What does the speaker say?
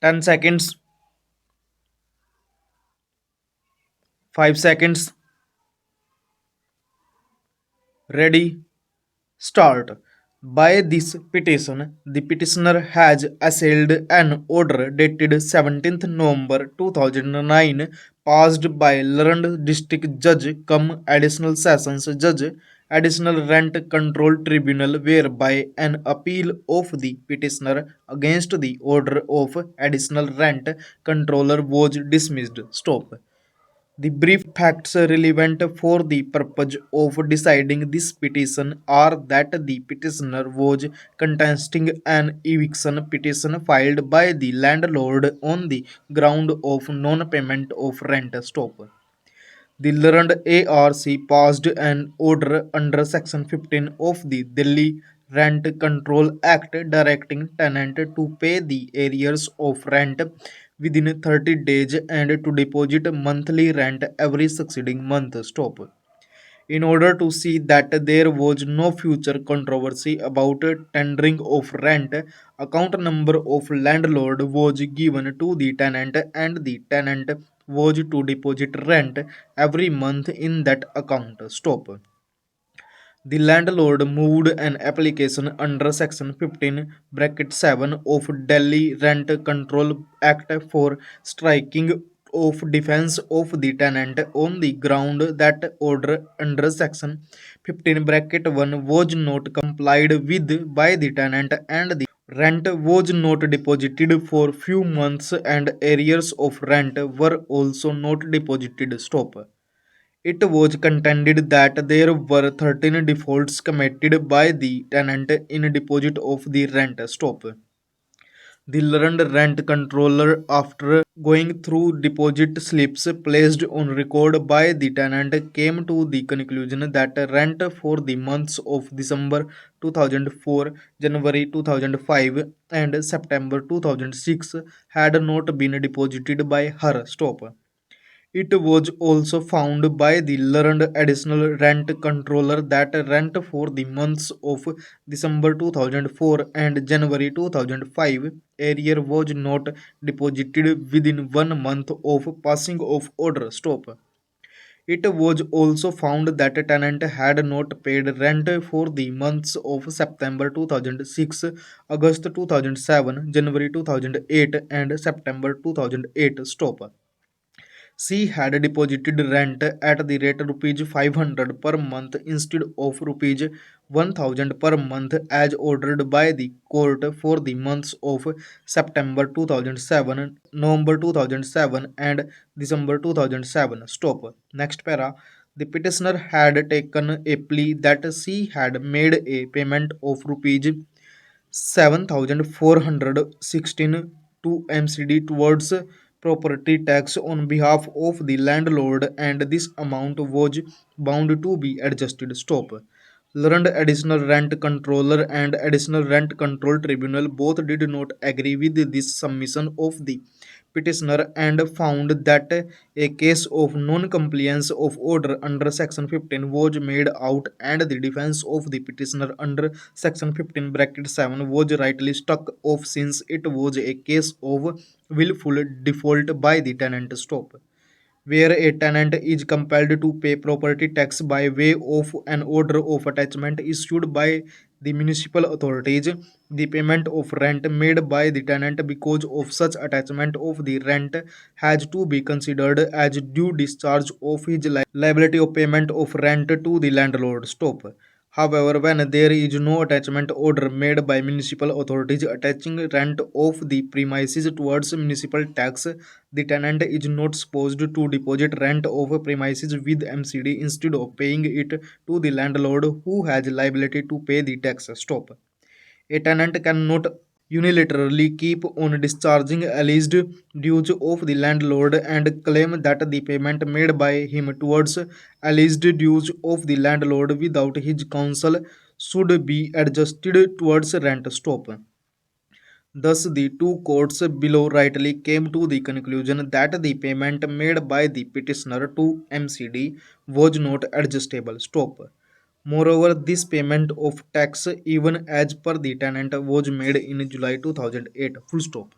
10 seconds, 5 seconds, ready, start. By this petition, the petitioner has assailed an order dated 17th November 2009 passed by learned district judge cum additional sessions judge additional rent control tribunal whereby an appeal of the petitioner against the order of additional rent controller was dismissed. Stop. The brief facts relevant for the purpose of deciding this petition are that the petitioner was contesting an eviction petition filed by the landlord on the ground of non-payment of rent. Stop. The learned ARC passed an order under Section 15 of the Delhi Rent Control Act directing tenant to pay the arrears of rent within 30 days and to deposit monthly rent every succeeding month. Stop. In order to see that there was no future controversy about tendering of rent, account number of landlord was given to the tenant and the tenant was to deposit rent every month in that account. Stop. The landlord moved an application under Section 15 bracket 7 of Delhi Rent Control Act for striking of defense of the tenant on the ground that order under Section 15 bracket 1 was not complied with by the tenant and the rent was not deposited for few months and arrears of rent were also not deposited. Stop. It was contended that there were 13 defaults committed by the tenant in deposit of the rent. Stop. The learned rent controller, after going through deposit slips placed on record by the tenant, came to the conclusion that rent for the months of December 2004, January 2005, and September 2006 had not been deposited by her. Stop. It was also found by the learned additional rent controller that rent for the months of December 2004 and January 2005 arrear was not deposited within 1 month of passing of order. Stop. It was also found that a tenant had not paid rent for the months of September 2006, August 2007, January 2008, and September 2008. Stop. She had deposited rent at the rate rupees 500 per month instead of rupees 1000 per month as ordered by the court for the months of September 2007, November 2007 and December 2007. Stop. Next para. The petitioner had taken a plea that she had made a payment of rupees 7,416 to MCD towards property tax on behalf of the landlord and this amount was bound to be adjusted. Stop. Learned additional rent controller and additional rent control tribunal both did not agree with this submission of the petitioner and found that a case of non-compliance of order under section 15 was made out and the defense of the petitioner under section 15 bracket 7 was rightly struck off since it was a case of willful default by the tenant. Stop. Where a tenant is compelled to pay property tax by way of an order of attachment issued by the municipal authorities, the payment of rent made by the tenant because of such attachment of the rent has to be considered as due discharge of his liability of payment of rent to the landlord. Stop. However, when there is no attachment order made by municipal authorities attaching rent of the premises towards municipal tax, the tenant is not supposed to deposit rent of premises with MCD instead of paying it to the landlord who has liability to pay the tax. Stop. A tenant cannot unilaterally keep on discharging alleged dues of the landlord and claim that the payment made by him towards alleged dues of the landlord without his counsel should be adjusted towards rent. Stop. Thus, the two courts below rightly came to the conclusion that the payment made by the petitioner to MCD was not adjustable. Stop. Moreover, this payment of tax, even as per the tenant, was made in July 2008. Full stop.